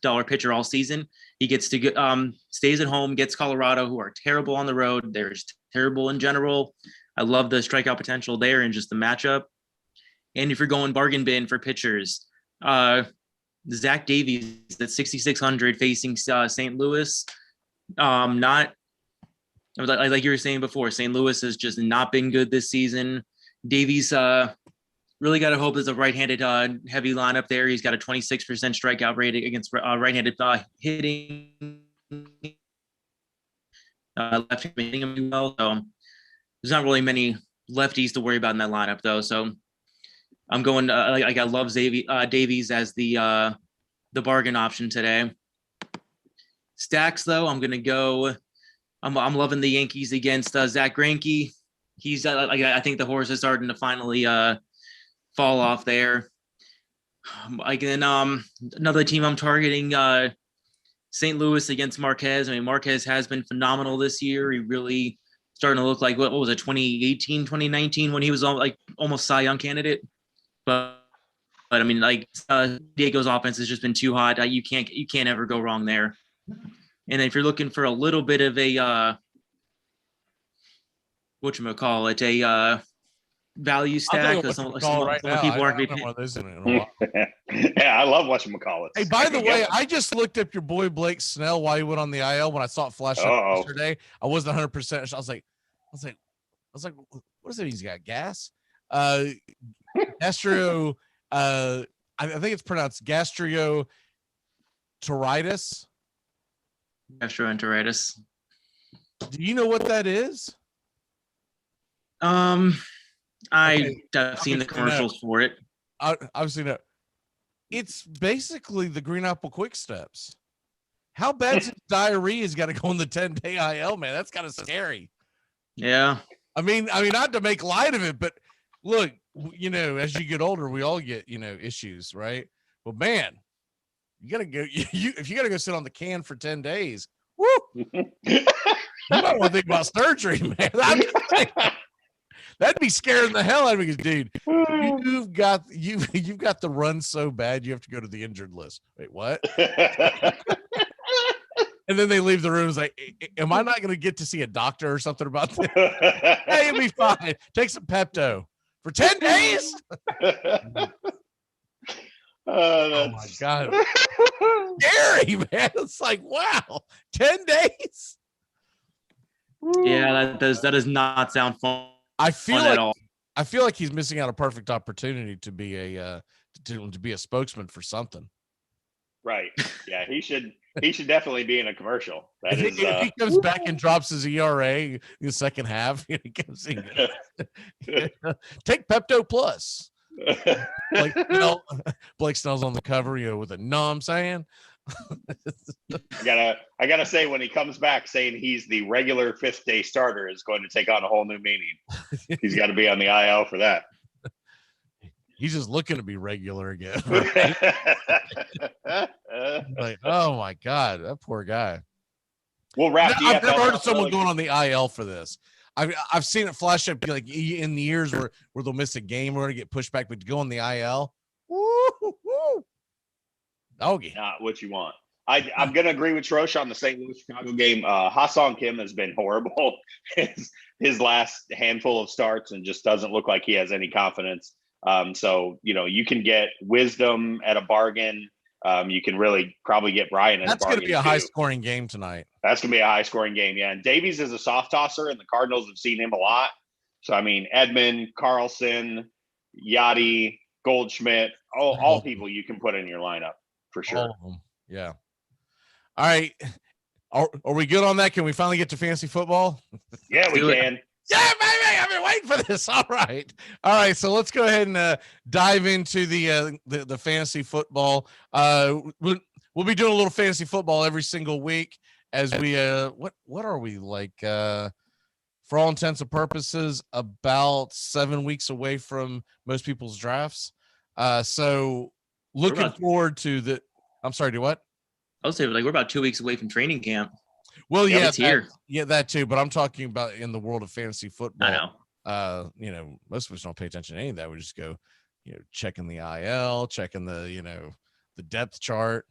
$10,000 pitcher all season. He gets to stays at home, gets Colorado, who are terrible on the road. They're just terrible in general. I love the strikeout potential there and just the matchup. And if you're going bargain bin for pitchers, Zach Davies at 6,600 facing St. Louis. Not like you were saying before, St. Louis has just not been good this season. Davies really got to hope there's a right-handed heavy lineup there. He's got a 26% strikeout rate against right-handed hitting. Left-handed hitting him well. So there's not really many lefties to worry about in that lineup, though. So I'm going. I love Davies as the bargain option today. Stacks, though, I'm going to go. I'm loving the Yankees against Zach Greinke. He's I think the horse is starting to finally fall off there. Again, another team I'm targeting, St. Louis against Marquez. I mean, Marquez has been phenomenal this year. He really starting to look like what was it, 2018, 2019 when he was almost Cy Young candidate. But I mean, Diego's offense has just been too hot. You can't ever go wrong there. And if you're looking for a little bit of a a value stack, because some people aren't Yeah, I love whatchamacallit. Hey, by the way, I just looked up your boy Blake Snell while he went on the IL. When I saw it flash up yesterday, I wasn't 100%. I was like, what is it? He's got gas. Gastro. I think it's pronounced gastroenteritis. Gastroenteritis. Do you know what that is? I've seen the commercials for it. I've seen it. It's basically the Green Apple Quick Steps. How bad's his diarrhea has got to go on the 10-day IL, man? That's kind of scary. Yeah. I mean, not to make light of it, but look, as you get older, we all get, issues, right? Well, man, you gotta go. If you gotta go sit on the can for 10 days, woo! You might want to think about surgery, man. That'd be scaring the hell out of me, because, dude, you've got the run so bad you have to go to the injured list. Wait, what? And then they leave the room. It's like, am I not going to get to see a doctor or something about this? Hey, you'll be fine. Take some Pepto for 10 days. Oh my God. Scary, man. It's like, wow, 10 days. Yeah, that does not sound fun. I feel like he's missing out a perfect opportunity to be a spokesman for something. Right. Yeah, he should definitely be in a commercial. If he comes back and drops his ERA in the second half, he comes in. Take Pepto Plus. Blake Snell's on the cover, with a know I'm saying. I gotta say, when he comes back saying he's the regular 5th day starter is going to take on a whole new meaning. He's got to be on the IL for that. He's just looking to be regular again. Right? Like, oh my God, that poor guy. We'll wrap. I've never heard of someone going on the IL for this. I've seen it flash up like in the years where they'll miss a game or to get pushed back, but to go on the IL. Woo. Doggy. Not what you want. I'm going to agree with Trosh on the St. Louis Chicago game. Ha-Sung Kim has been horrible his last handful of starts and just doesn't look like he has any confidence. So, you can get Wisdom at a bargain. You can really probably get Brian at a bargain. That's going to be a high-scoring game tonight. That's going to be a high-scoring game, yeah. And Davies is a soft tosser, and the Cardinals have seen him a lot. So, I mean, Edman, Carlson, Yachty, Goldschmidt, all people you can put in your lineup for sure. All of them. Yeah. All right. Are we good on that? Can we finally get to fantasy football? Yeah, we can. Yeah, baby. I've been waiting for this. All right. So let's go ahead and dive into the fantasy football. We'll be doing a little fantasy football every single week as we what are we like for all intents and purposes about 7 weeks away from most people's drafts. So looking forward to the. I'm sorry, do what? I'll say like we're about 2 weeks away from training camp. Well, yeah, it's here. Yeah, that too. But I'm talking about in the world of fantasy football. I know. You know, most of us don't pay attention to any of that. We just go, you know, checking the IL, checking the, you know, the depth chart.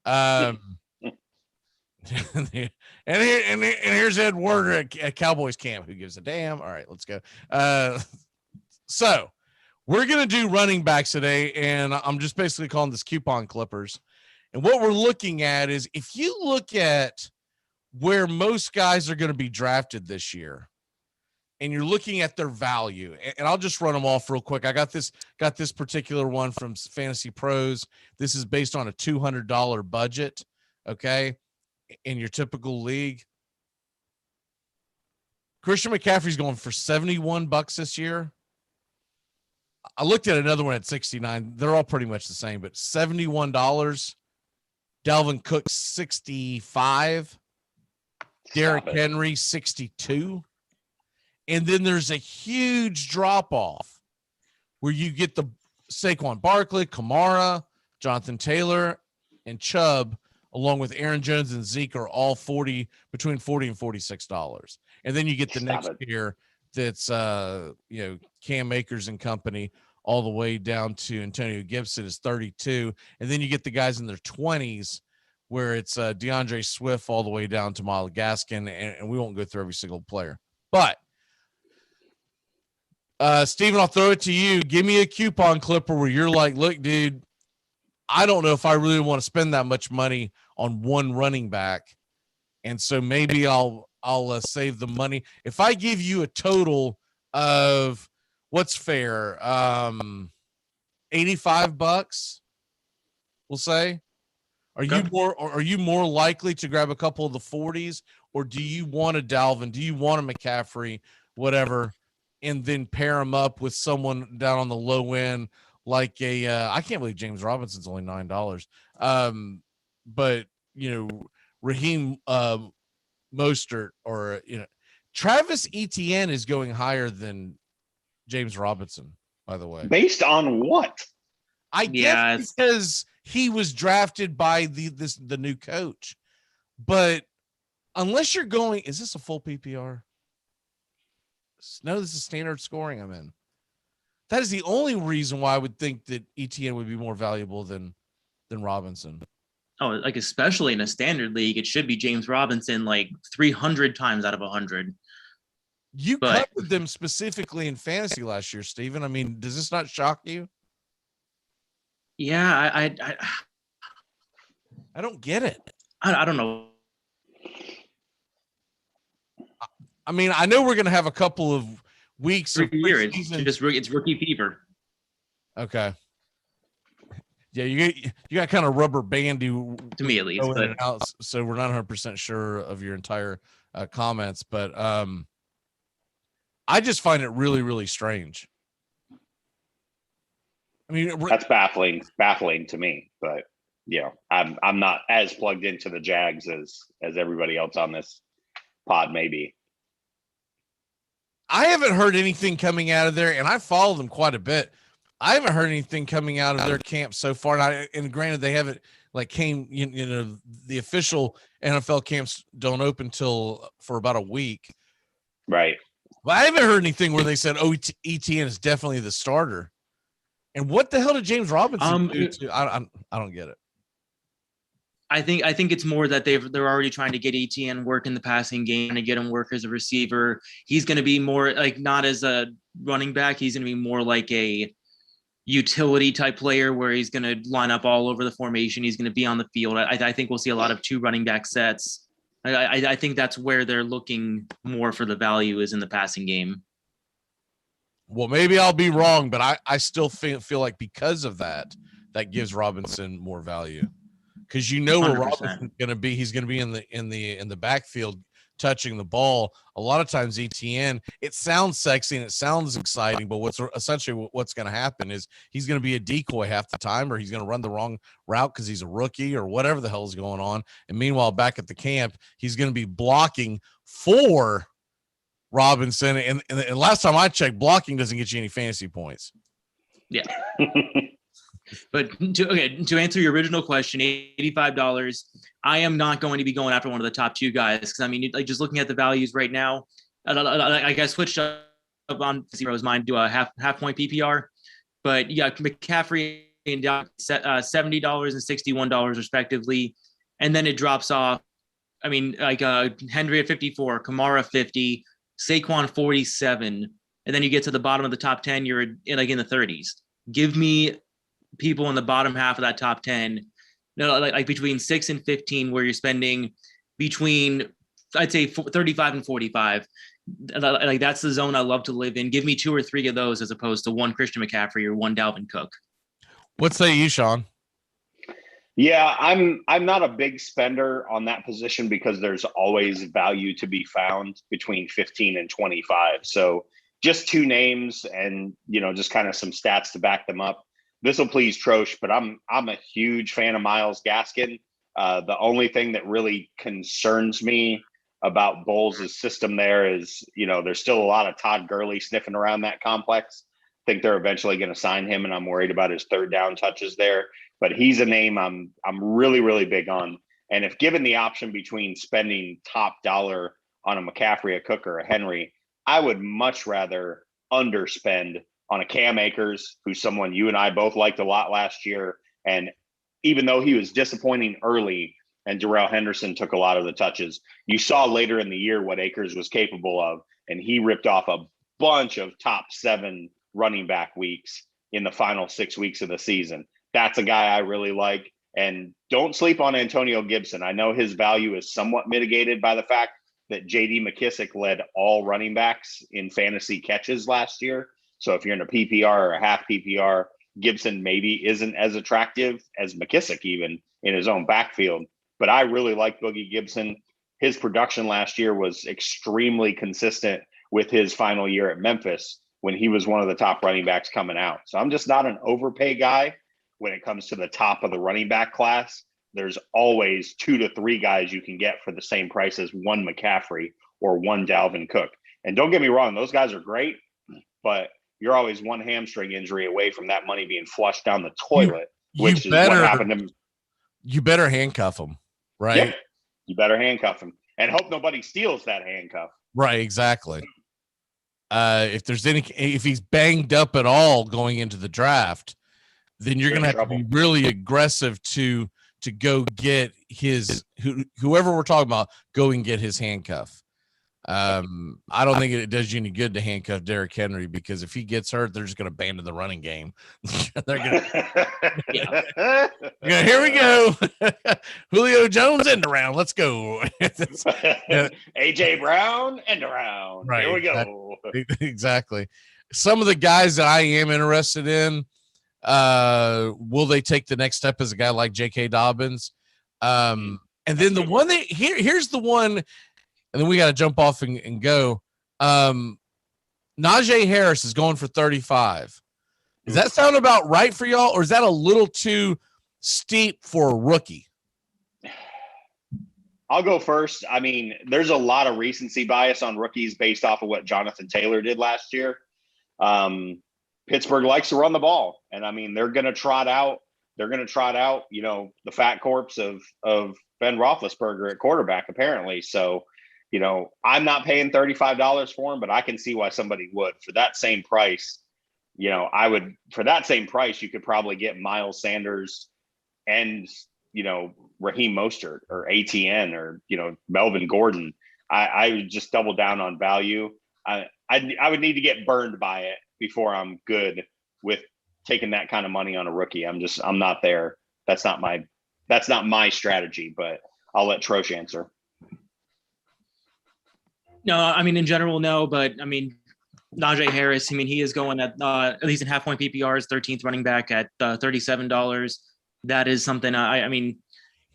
And here's Ed Werder at Cowboys camp. Who gives a damn? All right, let's go. So we're gonna do running backs today, and I'm just basically calling this coupon clippers. And what we're looking at is if you look at where most guys are going to be drafted this year, and you're looking at their value, and I'll just run them off real quick. I got this particular one from Fantasy Pros. This is based on a $200 budget. Okay. In your typical league, Christian McCaffrey's going for $71 this year. I looked at another one at 69. They're all pretty much the same, but $71. Dalvin Cook, 65. Derrick Henry, 62. And then there's a huge drop off where you get the Saquon Barkley, Kamara, Jonathan Taylor, and Chubb, along with Aaron Jones and Zeke, are all between $40 and $46. And then you get the next tier that's you know, Cam Akers and company, all the way down to Antonio Gibson is 32. And then you get the guys in their 20s where it's DeAndre Swift all the way down to Myles Gaskin, and we won't go through every single player. But Steven, I'll throw it to you. Give me a coupon clipper where you're like, look, dude, I don't know if I really want to spend that much money on one running back. And so maybe I'll save the money. If I give you a total of what's fair, $85, we'll say, are you more likely to grab a couple of the 40s, or do you want a Dalvin? Do you want a McCaffrey, whatever, and then pair them up with someone down on the low end, like I can't believe James Robinson's only $9. But you know, Raheem Mostert, or you know, Travis Etienne is going higher than James Robinson, by the way. Based on what? I guess because he was drafted by the new coach. But unless you're going, is this a full PPR? No, this is standard scoring I'm in. That is the only reason why I would think that ETN would be more valuable than Robinson. Oh, like especially in a standard league, it should be James Robinson like 300 times out of 100. You covered them specifically in fantasy last year, Steven. I mean, does this not shock you? Yeah, I don't get it. I don't know. I mean, I know we're going to have a couple of weeks of it's rookie fever. Okay. Yeah, you got kind of rubber bandy to me at least, but so we're not 100% sure of your entire comments, but I just find it really, really strange. I mean, that's baffling to me, but you know, I'm not as plugged into the Jags as everybody else on this pod maybe. I haven't heard anything coming out of there, and I follow them quite a bit. I haven't heard anything coming out of their camp so far. And granted, they haven't came, you know, the official NFL camps don't open for about a week. Right. But I haven't heard anything where they said, oh, ETN is definitely the starter. And what the hell did James Robinson do to? I don't get it. I think it's more that they're already trying to get ETN work in the passing game, to get him work as a receiver. He's going to be more like not as a running back. He's going to be more like a utility type player where he's going to line up all over the formation. He's going to be on the field. I think we'll see a lot of 2 running back sets. I think that's where they're looking more for the value is in the passing game. Well, maybe I'll be wrong, but I still feel like because of that gives Robinson more value, because you know where 100%. Robinson's going to be. He's going to be in the backfield touching the ball. A lot of times ETN, it sounds sexy and it sounds exciting, but what's going to happen is he's going to be a decoy half the time, or he's going to run the wrong route because he's a rookie or whatever the hell is going on. And meanwhile, back at the camp, he's going to be blocking for Robinson, and last time I checked, blocking doesn't get you any fantasy points. Yeah. But to answer your original question, $85. I am not going to be going after one of the top two guys because I mean, like just looking at the values right now, I switched up on zeros mine to a half point PPR, but yeah, McCaffrey and down $70 and $61 respectively, and then it drops off. I mean, like Henry at 54, Kamara 50, Saquon 47, and then you get to the bottom of the top 10, you're in the 30s. Give me people in the bottom half of that top 10, like between 6 and 15, where you're spending between, I'd say 35 and 45. Like that's the zone I love to live in. Give me 2 or 3 of those as opposed to one Christian McCaffrey or one Dalvin Cook. What say you, Sean? Yeah, I'm not a big spender on that position because there's always value to be found between 15 and 25. So just 2 names and, just kind of some stats to back them up. This will please Trosh, but I'm a huge fan of Myles Gaskin. The only thing that really concerns me about Bowles' system there is, there's still a lot of Todd Gurley sniffing around that complex. I think they're eventually going to sign him, and I'm worried about his third down touches there. But he's a name I'm really, really big on. And if given the option between spending top dollar on a McCaffrey, a Cook, or a Henry, I would much rather underspend on a Cam Akers, who's someone you and I both liked a lot last year. And even though he was disappointing early and Darrell Henderson took a lot of the touches, you saw later in the year what Akers was capable of. And he ripped off a bunch of top 7 running back weeks in the final 6 weeks of the season. That's a guy I really like. And don't sleep on Antonio Gibson. I know his value is somewhat mitigated by the fact that J.D. McKissick led all running backs in fantasy catches last year. So if you're in a PPR or a half PPR, Gibson maybe isn't as attractive as McKissick even in his own backfield. But I really like Boogie Gibson. His production last year was extremely consistent with his final year at Memphis when he was one of the top running backs coming out. So I'm just not an overpay guy when it comes to the top of the running back class. There's always 2 to 3 guys you can get for the same price as one McCaffrey or one Dalvin Cook. And don't get me wrong, those guys are great, but you're always one hamstring injury away from that money being flushed down the toilet, which is what happened to him. You better handcuff him, right? Yeah, you better handcuff him and hope nobody steals that handcuff. Right, exactly. If he's banged up at all going into the draft, then you're going to have to be really aggressive to go get whoever we're talking about, go and get his handcuff. I don't think it does you any good to handcuff Derrick Henry because if he gets hurt, they're just going to abandon the running game. They're going to, here we go. Julio Jones end around. Let's go. AJ Brown end around. Right, Here we go. Exactly. Some of the guys that I am interested in, will they take the next step as a guy like J.K. Dobbins? And then the one that here's the one. And then we got to jump off and go. Najee Harris is going for 35. Does that sound about right for y'all, or is that a little too steep for a rookie? I'll go first. I mean, there's a lot of recency bias on rookies based off of what Jonathan Taylor did last year. Pittsburgh likes to run the ball, and I mean, they're going to trot out, the fat corpse of Ben Roethlisberger at quarterback, apparently. So, I'm not paying $35 for him, but I can see why somebody would. For that same price, for that same price, you could probably get Miles Sanders and, Raheem Mostert or ATN or, Melvin Gordon. I would just double down on value. I would need to get burned by it before I'm good with taking that kind of money on a rookie. I'm not there. That's not my strategy, but I'll let Trosh answer. No, I mean, in general, no, but I mean, Najee Harris, I mean, he is going at least in half point PPRs, 13th running back at $37. That is something I mean,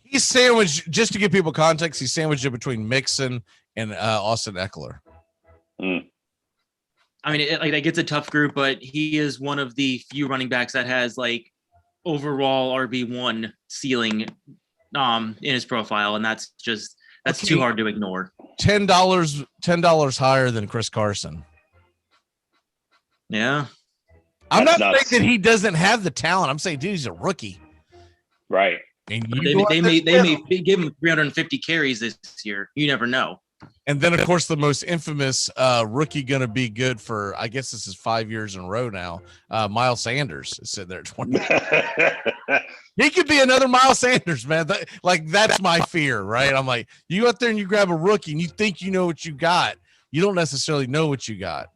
he's sandwiched, just to give people context, he's sandwiched in between Mixon and Austin Eckler. I mean, it gets a tough group, but he is one of the few running backs that has overall RB1 ceiling in his profile. And that's too hard to ignore. $10 higher than Chris Carson. Yeah. I'm That's not nuts. saying that he doesn't have the talent. I'm saying, dude, he's a rookie. Right. And They may give him 350 carries this year. You never know. And then, of course, the most infamous rookie going to be good for, I guess this is 5 years in a row now. Miles Sanders is sitting there at 20. He could be another Miles Sanders, man. That's my fear, right? I'm like, you go out there and you grab a rookie and you think you know what you got. You don't necessarily know what you got.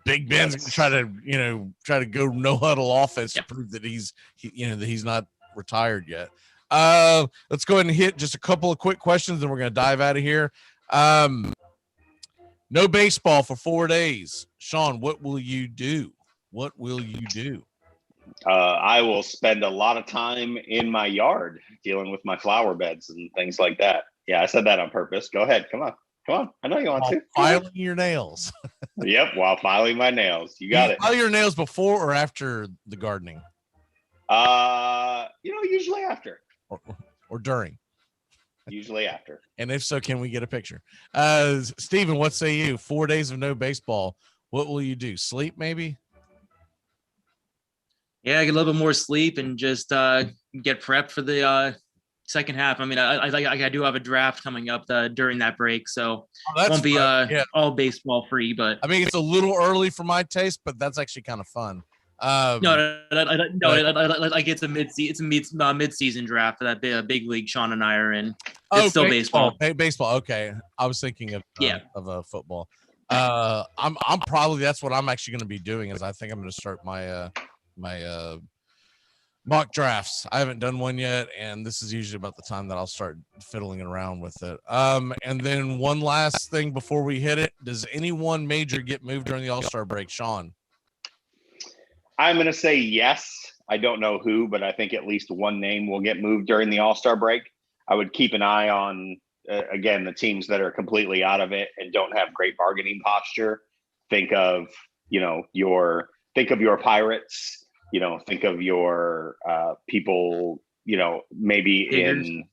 Big Ben's going to try to go no huddle offense to prove that he's not retired yet. Let's go ahead and hit just a couple of quick questions, and we're going to dive out of here. No baseball for 4 days. Sean, what will you do? What will you do? I will spend a lot of time in my yard dealing with my flower beds and things like that. Yeah, I said that on purpose. Go ahead. Come on. I know you want to. Filing your nails. Yep, while filing my nails. You got it. File your nails before or after the gardening? Usually after. Or during. Usually after. And if so, can we get a picture? Steven, what say you? 4 days of no baseball. What will you do? Sleep, maybe? Yeah, get a little bit more sleep and just get prepped for the second half. I mean, I do have a draft coming up during that break, so it won't be all baseball free. But I mean, it's a little early for my taste, but that's actually kind of fun. Like it's a mid-season draft for that big league Sean and I are in. It's still baseball. Baseball. Okay, I was thinking of football. I'm probably that's what I'm actually going to be doing. Is I think I'm going to start my mock drafts. I haven't done one yet, and this is usually about the time that I'll start fiddling around with it. And then one last thing before we hit it: does anyone major get moved during the All-Star break, Sean? I'm going to say yes. I don't know who, but I think at least one name will get moved during the All-Star break. I would keep an eye on, again, the teams that are completely out of it and don't have great bargaining posture. Think of your Pirates. Think of your people. Maybe in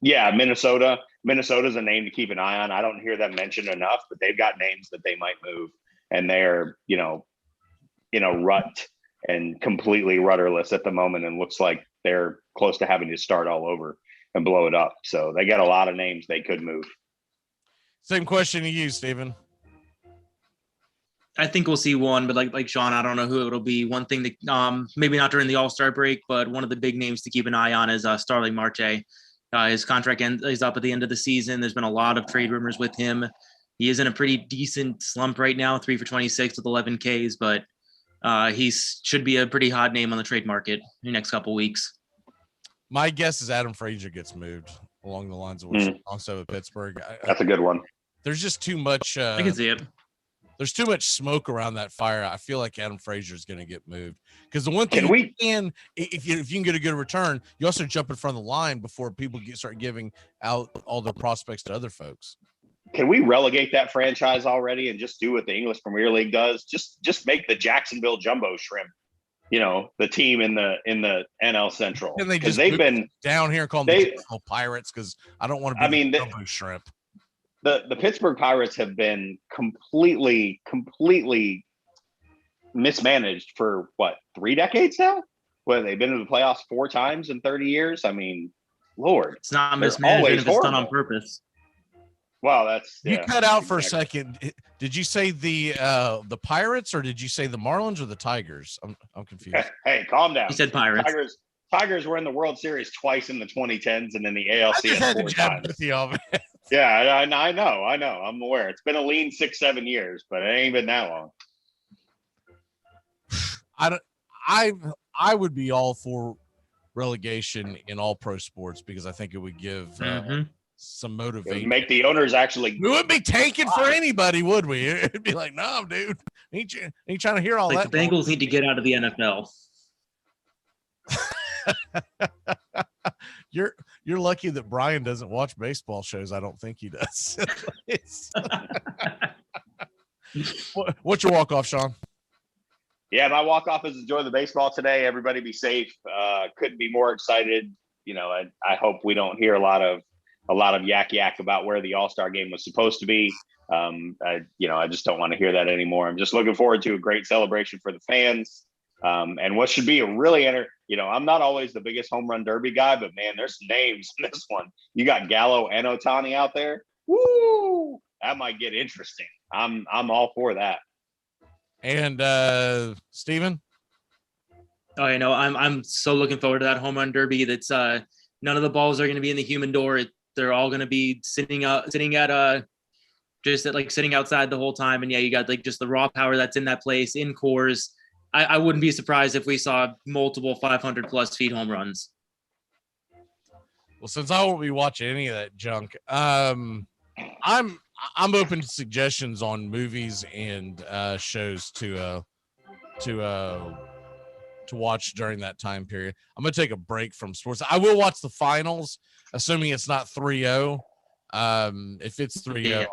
Minnesota. Minnesota's a name to keep an eye on. I don't hear them mentioned enough, but they've got names that they might move, and they're in a rut and completely rudderless at the moment, and looks like they're close to having to start all over and blow it up. So they got a lot of names they could move. Same question to you, Steven. I think we'll see one, but like Sean, I don't know who it'll be. One thing that maybe not during the All-Star break, but one of the big names to keep an eye on is Starling Marte. His contract is up at the end of the season. There's been a lot of trade rumors with him. He is in a pretty decent slump right now, 3 for 26 with 11 Ks, but he should be a pretty hot name on the trade market in the next couple weeks. My guess is Adam Frazier gets moved along the lines of what also at Pittsburgh. That's a good one. There's just too much. I can see it. There's too much smoke around that fire. I feel like Adam Frazier is going to get moved because the one thing if you can get a good return, you also jump in front of the line before people start giving out all their prospects to other folks. Can we relegate that franchise already and just do what the English Premier League does? Just make the Jacksonville Jumbo Shrimp, the team in the NL Central. And they've been down here calling them Pirates because I don't want to be the Jumbo Shrimp. The Pittsburgh Pirates have been completely mismanaged for 3 decades now? Well, they've been to the playoffs 4 times in 30 years. I mean, Lord, it's not mismanagement if it's done on purpose. Well, you cut out for a second. Did you say the Pirates or did you say the Marlins or the Tigers? I'm confused. Hey, calm down. You said Pirates. Tigers were in the World Series twice in the 2010s and in the ALCS I just had 4 to jab times. with you all, man. Yeah, I know. I'm aware. It's been a lean 6-7 years, but it ain't been that long. I would be all for relegation in all pro sports because I think it would give some motivation. Make the owners actually. We wouldn't be tanking for anybody, would we? It'd be like, no, dude, ain't trying to hear all that. The Bengals need to get out of the NFL. You're lucky that Brian doesn't watch baseball shows. I don't think he does. What's your walk-off, Sean? Yeah, my walk-off is enjoy the baseball today. Everybody be safe. Couldn't be more excited. I hope we don't hear a lot of yak about where the All-Star game was supposed to be. I just don't want to hear that anymore. I'm just looking forward to a great celebration for the fans. And what should be a really I'm not always the biggest home run derby guy, but man, there's names in this one. You got Gallo and Ohtani out there. Woo! That might get interesting. I'm all for that. And Steven? Oh, I'm so looking forward to that home run derby. That's none of the balls are going to be in the humidor. They're all going to be sitting outside the whole time. And yeah, you got like just the raw power that's in that place in Coors. I wouldn't be surprised if we saw multiple 500 plus feet home runs. Well, since I won't be watching any of that junk, I'm open to suggestions on movies and shows to watch during that time period. I'm gonna take a break from sports. I will watch the finals, assuming it's not 3-0. If it's 3-0,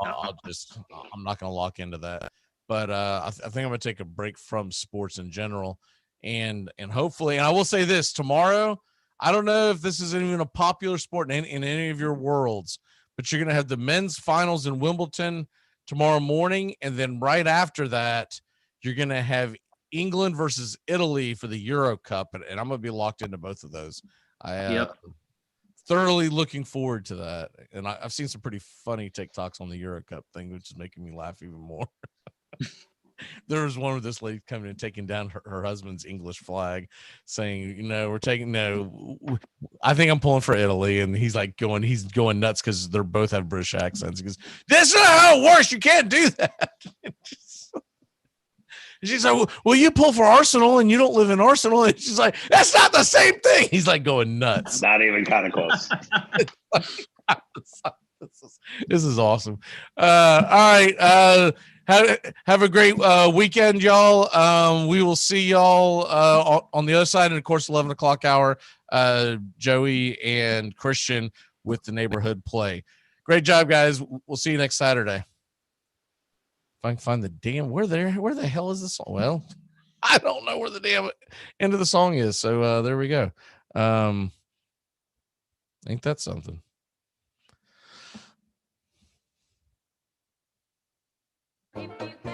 I'm not gonna lock into that. But I think I'm gonna take a break from sports in general, and hopefully, and I will say this tomorrow. I don't know if this is even a popular sport in any of your worlds, but you're gonna have the men's finals in Wimbledon tomorrow morning, and then right after that, you're gonna have England versus Italy for the Euro Cup, and I'm gonna be locked into both of those. Thoroughly looking forward to that, and I've seen some pretty funny TikToks on the Euro Cup thing, which is making me laugh even more. There was one with this lady coming and taking down her husband's English flag, saying, I think I'm pulling for Italy, and he's going nuts because they both have British accents. He goes, "This is how it works. You can't do that." She's like, "Well, you pull for Arsenal and you don't live in Arsenal." And she's like, "That's not the same thing." He's like going nuts. Not even kind of close. This is awesome. All right. Have a great weekend, y'all. We will see y'all on the other side. And of course, 11 o'clock hour, Joey and Christian with the neighborhood play. Great job, guys. We'll see you next Saturday. If I can find the damn where the hell is this song? Well, I don't know where the damn end of the song is. So there we go. Ain't that something? If you